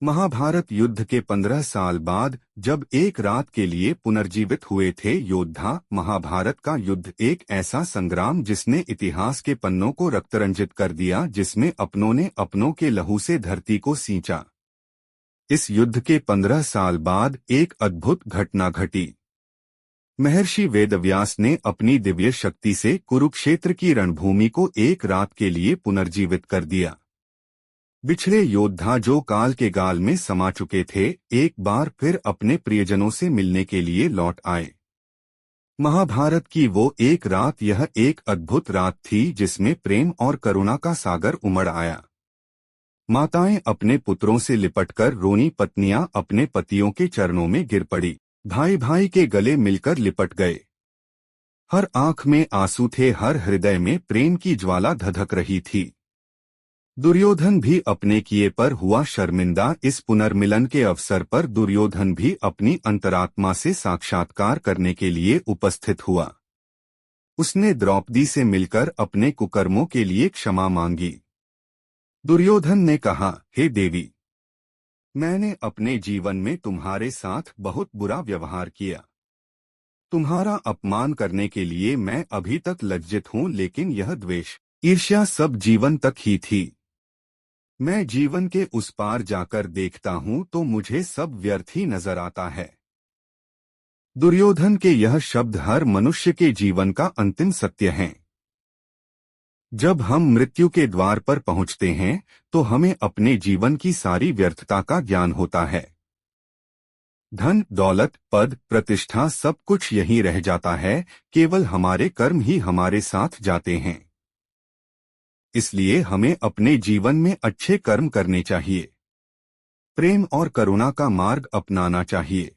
महाभारत युद्ध के 15 साल बाद जब एक रात के लिए पुनर्जीवित हुए थे योद्धा। महाभारत का युद्ध एक ऐसा संग्राम जिसने इतिहास के पन्नों को रक्तरंजित कर दिया, जिसमें अपनों ने अपनों के लहू से धरती को सींचा। इस युद्ध के 15 साल बाद एक अद्भुत घटना घटी। महर्षि वेदव्यास ने अपनी दिव्य शक्ति से कुरुक्षेत्र की रणभूमि को एक रात के लिए पुनर्जीवित कर दिया। बिछड़े योद्धा जो काल के गाल में समा चुके थे, एक बार फिर अपने प्रियजनों से मिलने के लिए लौट आए। महाभारत की वो एक रात यह एक अद्भुत रात थी जिसमें प्रेम और करुणा का सागर उमड़ आया। माताएं अपने पुत्रों से लिपटकर रोनी, पत्नियां अपने पतियों के चरणों में गिर पड़ी, भाई भाई के गले मिलकर लिपट गए। हर आंख में आंसू थे, हर हृदय में प्रेम की ज्वाला धधक रही थी। दुर्योधन भी अपने किए पर हुआ शर्मिंदा। इस पुनर्मिलन के अवसर पर दुर्योधन भी अपनी अंतरात्मा से साक्षात्कार करने के लिए उपस्थित हुआ। उसने द्रौपदी से मिलकर अपने कुकर्मों के लिए क्षमा मांगी। दुर्योधन ने कहा, हे देवी, मैंने अपने जीवन में तुम्हारे साथ बहुत बुरा व्यवहार किया। तुम्हारा अपमान करने के लिए मैं अभी तक लज्जित हूँ, लेकिन यह द्वेष, ईर्ष्या सब जीवन तक ही थी। मैं जीवन के उस पार जाकर देखता हूँ तो मुझे सब व्यर्थ ही नजर आता है। दुर्योधन के यह शब्द हर मनुष्य के जीवन का अंतिम सत्य हैं। जब हम मृत्यु के द्वार पर पहुँचते हैं तो हमें अपने जीवन की सारी व्यर्थता का ज्ञान होता है। धन, दौलत, पद, प्रतिष्ठा सब कुछ यहीं रह जाता है, केवल हमारे कर्म ही हमारे साथ जाते हैं। इसलिए हमें अपने जीवन में अच्छे कर्म करने चाहिए, प्रेम और करुणा का मार्ग अपनाना चाहिए।